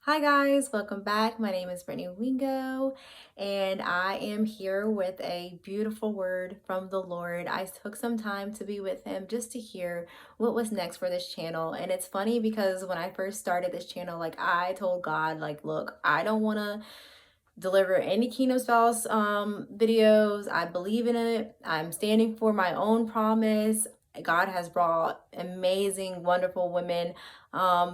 Hi guys, welcome back. My name is Brittany Wingo, and I am here with a beautiful word from the Lord. I took some time to be with Him just to hear what was next for this channel. And it's funny because when I first started this channel, I told God, look, I don't want to deliver any Kingdom Spouse videos. I believe in it. I'm standing for my own promise. God has brought amazing, wonderful women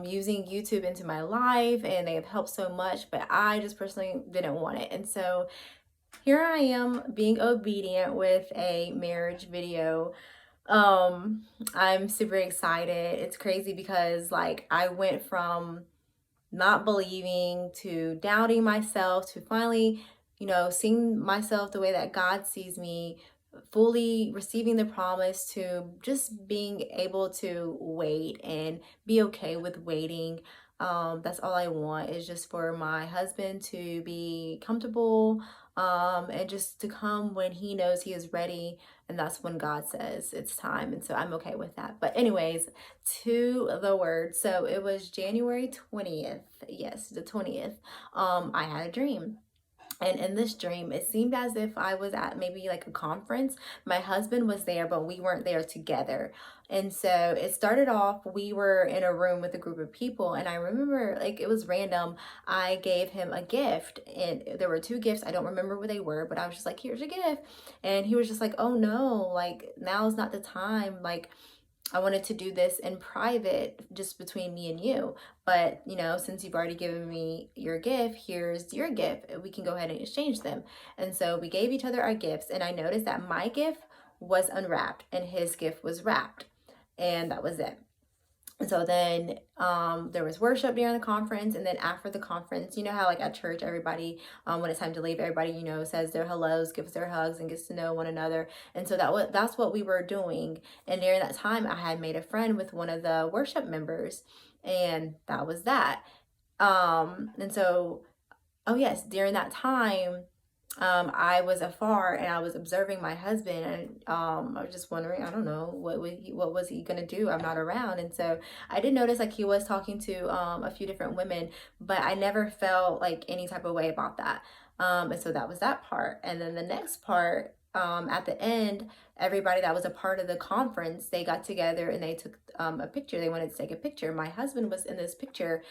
using YouTube into my life, and they have helped so much, but I just personally didn't want it. And so here I am being obedient with a marriage video. I'm super excited. It's crazy because I went from not believing to doubting myself to finally, seeing myself the way that God sees me, fully receiving the promise to just being able to wait and be okay with waiting. That's all I want is just for my husband to be comfortable, and just to come when he knows he is ready. And that's when God says it's time. And so I'm okay with that. But, anyways, to the word. So it was January 20th. Yes, the 20th. I had a dream. And in this dream, it seemed as if I was at maybe like a conference. My husband was there, but we weren't there together. And so it started off, we were in a room with a group of people. And I remember, it was random. I gave him a gift, and there were two gifts. I don't remember what they were, but I was just like, here's your gift. And he was just like, oh no, now is not the time. I wanted to do this in private, just between me and you. But, since you've already given me your gift, here's your gift. We can go ahead and exchange them. And so we gave each other our gifts. And I noticed that my gift was unwrapped and his gift was wrapped. And that was it. And so then there was worship during the conference, and then after the conference, you know how at church everybody, when it's time to leave, everybody says their hellos, gives their hugs, and gets to know one another. And so that's what we were doing. And during that time, I had made a friend with one of the worship members, and that was that. And so, oh yes, during that time, I was afar and I was observing my husband, and I was just wondering, I don't know, what was he gonna do? I'm not around. And so I did notice he was talking to a few different women, but I never felt any type of way about that. And so that was that part. And then the next part, at the end, everybody that was a part of the conference, they got together and they took a picture. They wanted to take a picture. My husband was in this picture.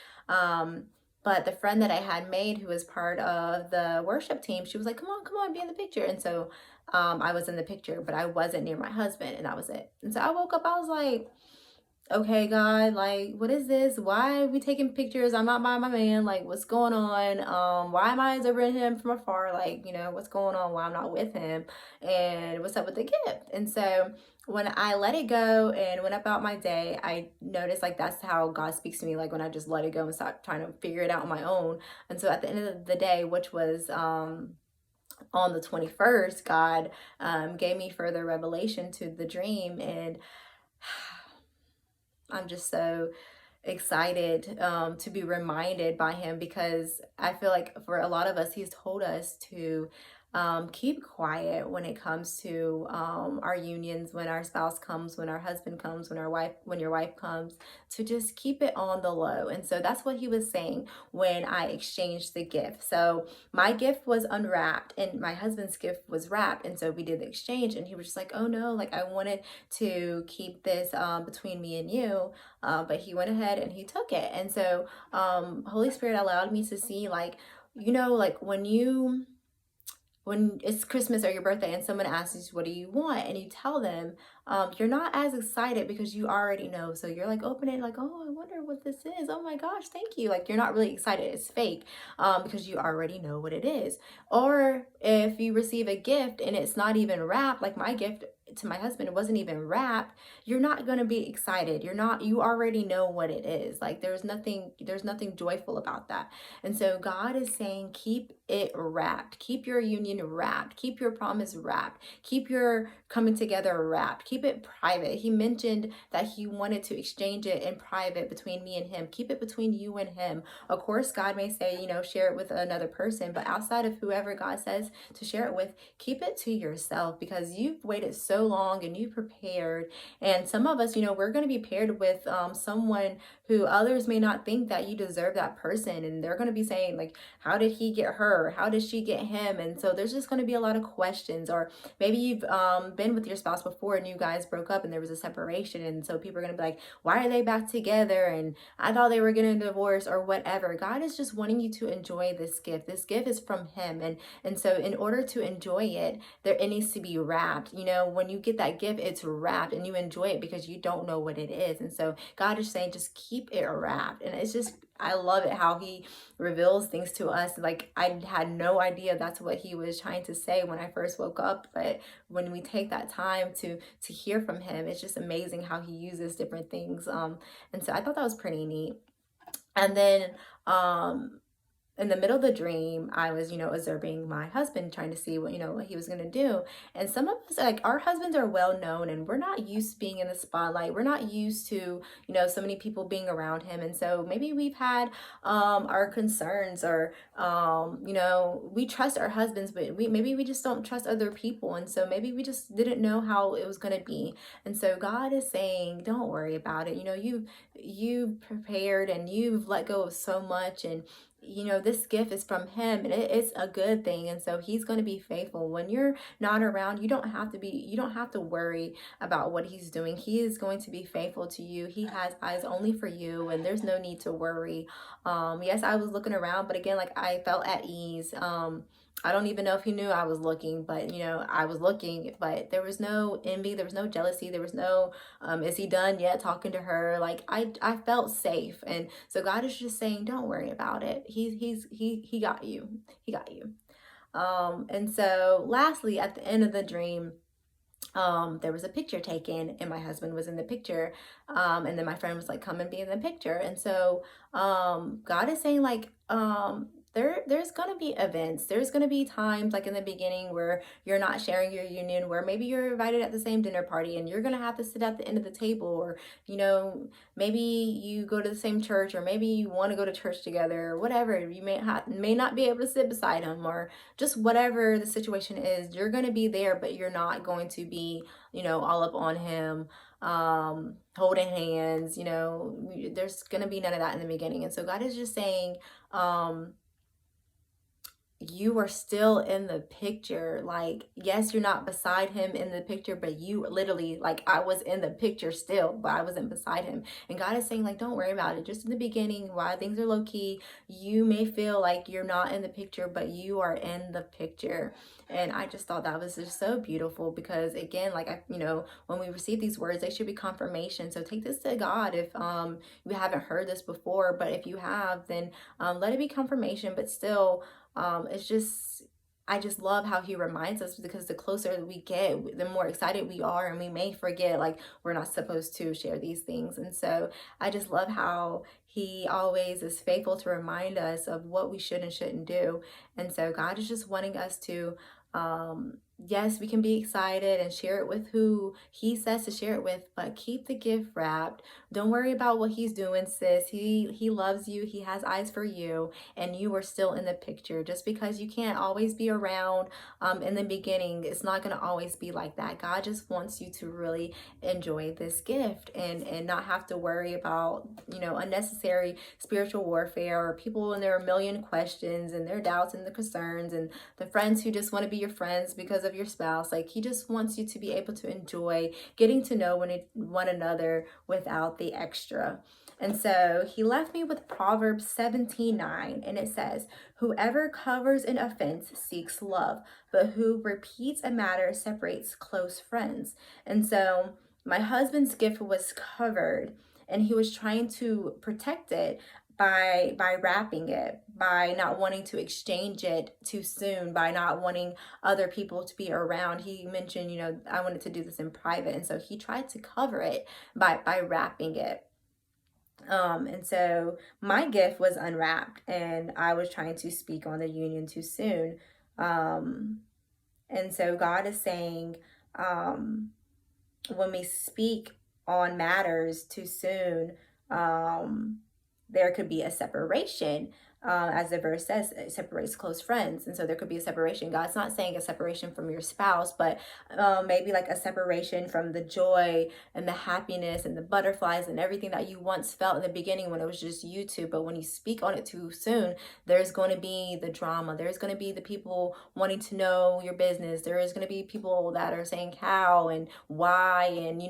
But the friend that I had made, who was part of the worship team, she was like, come on, be in the picture. And so I was in the picture, but I wasn't near my husband, and that was it. And so I woke up, I was like, okay, God, what is this? Why are we taking pictures? I'm not by my man. What's going on? Why am I observing him from afar? What's going on? Why I'm not with him? And what's up with the gift? And so when I let it go and went about my day, I noticed that's how God speaks to me. When I just let it go and stop trying to figure it out on my own. And so at the end of the day, which was on the 21st, God gave me further revelation to the dream. And I'm just so excited to be reminded by him, because I feel like for a lot of us, he's told us to keep quiet when it comes to our unions, when our spouse comes, when our husband comes, when your wife comes, to just keep it on the low. And so that's what he was saying when I exchanged the gift. So my gift was unwrapped and my husband's gift was wrapped. And so we did the exchange, and he was just like, oh no, I wanted to keep this between me and you. But he went ahead and he took it. And so Holy Spirit allowed me to see when it's Christmas or your birthday and someone asks you, what do you want? And you tell them, you're not as excited because you already know. So you're open it, oh, I wonder what this is. Oh my gosh, thank you. You're not really excited. It's fake, because you already know what it is. Or if you receive a gift and it's not even wrapped, like my gift to my husband, it wasn't even wrapped, you're not going to be excited. You already know what it is. There's nothing joyful about that. And so God is saying, keep it wrapped, keep your union wrapped, keep your promise wrapped, keep your coming together wrapped, keep it private. He mentioned that he wanted to exchange it in private between me and him. Keep it between you and him. Of course, God may say, share it with another person, but outside of whoever God says to share it with, keep it to yourself, because you've waited so so long and you prepared. And some of us, we're going to be paired with someone who others may not think that you deserve that person. And they're going to be saying, like, how did he get her? How did she get him? And so there's just going to be a lot of questions. Or maybe you've been with your spouse before and you guys broke up and there was a separation. And so people are going to be like, why are they back together? And I thought they were getting a divorce or whatever. God is just wanting you to enjoy this gift. This gift is from him. And so in order to enjoy it, it needs to be wrapped. When you get that gift, it's wrapped and you enjoy it because you don't know what it is. And so God is saying, just keep it wrapped. And it's just, I love it how he reveals things to us. Like, I had no idea that's what he was trying to say when I first woke up. But when we take that time to hear from him, it's just amazing how he uses different things. And so I thought that was pretty neat. And then in the middle of the dream, I was, observing my husband, trying to see what he was going to do. And some of us, like, our husbands are well known and we're not used to being in the spotlight. We're not used to, so many people being around him. And so maybe we've had our concerns, or, we trust our husbands, but maybe we just don't trust other people. And so maybe we just didn't know how it was going to be. And so God is saying, don't worry about it. You've prepared and you've let go of so much, and this gift is from him, and it's a good thing. And so he's going to be faithful. When you're not around, you don't have to worry about what he's doing. He is going to be faithful to you. He has eyes only for you, and there's no need to worry. Yes, I was looking around, but again, like, I felt at ease. I don't even know if he knew I was looking, but I was looking, but there was no envy, there was no jealousy, there was no is he done yet talking to her? Like, I felt safe. And so God is just saying, don't worry about it. He got you. He got you. And so lastly, at the end of the dream, there was a picture taken and my husband was in the picture. And then my friend was like, come and be in the picture. And so God is saying, like, there's gonna be events. There's gonna be times, like in the beginning, where you're not sharing your union, where maybe you're invited at the same dinner party and you're gonna have to sit at the end of the table, or maybe you go to the same church, or maybe you want to go to church together, or whatever. You may not be able to sit beside him, or just whatever the situation is. You're gonna be there, but you're not going to be all up on him, holding hands. There's gonna be none of that in the beginning. And so God is just saying, you are still in the picture. Like, yes, you're not beside him in the picture, but you literally, like, I was in the picture still, but I wasn't beside him. And God is saying, like, don't worry about it. Just in the beginning, while things are low key, you may feel like you're not in the picture, but you are in the picture. And I just thought that was just so beautiful, because again, like, when we receive these words, they should be confirmation. So take this to God if you haven't heard this before, but if you have, then let it be confirmation. But still, I just love how he reminds us, because the closer we get, the more excited we are, and we may forget, like, we're not supposed to share these things. And so I just love how he always is faithful to remind us of what we should and shouldn't do. And so God is just wanting us to, yes, we can be excited and share it with who he says to share it with, but keep the gift wrapped. Don't worry about what he's doing, sis. He loves you. He has eyes for you, and you are still in the picture. Just because you can't always be around in the beginning, it's not going to always be like that. God just wants you to really enjoy this gift, and not have to worry about unnecessary spiritual warfare, or people and their million questions and their doubts and the concerns, and the friends who just want to be your friends because of your spouse. Like, he just wants you to be able to enjoy getting to know one another without the extra. And so he left me with Proverbs 17:9, and it says, whoever covers an offense seeks love, but who repeats a matter separates close friends. And so my husband's gift was covered, and he was trying to protect it by wrapping it, by not wanting to exchange it too soon, by not wanting other people to be around. He mentioned, I wanted to do this in private, and so he tried to cover it by wrapping it. And so my gift was unwrapped, and I was trying to speak on the union too soon. And so God is saying, when we speak on matters too soon, there could be a separation. as the verse says, it separates close friends. And so there could be a separation. God's not saying a separation from your spouse, but maybe like a separation from the joy and the happiness and the butterflies and everything that you once felt in the beginning when it was just you two. But when you speak on it too soon, there's going to be the drama. There's going to be the people wanting to know your business. There is going to be people that are saying how and why and,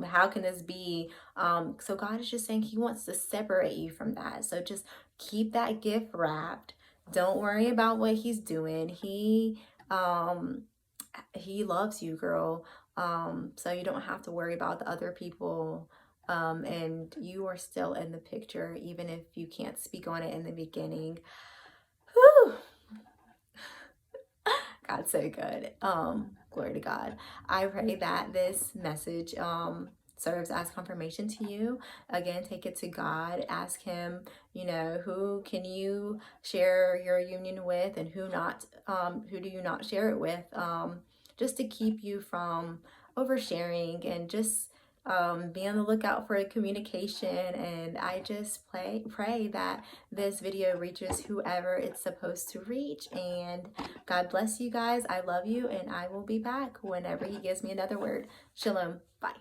how can this be? So God is just saying he wants to separate you from that. So just keep that gift wrapped. Don't worry about what he's doing. He loves you, girl. So you don't have to worry about the other people. And you are still in the picture, even if you can't speak on it in the beginning. Whew. God's so good. Glory to God. I pray that this message serves as confirmation to you. Again, take it to God. Ask him, who can you share your union with and who do you not share it with? Just to keep you from oversharing and just be on the lookout for a communication. And I just pray that this video reaches whoever it's supposed to reach. And God bless you guys. I love you, and I will be back whenever he gives me another word. Shalom. Bye.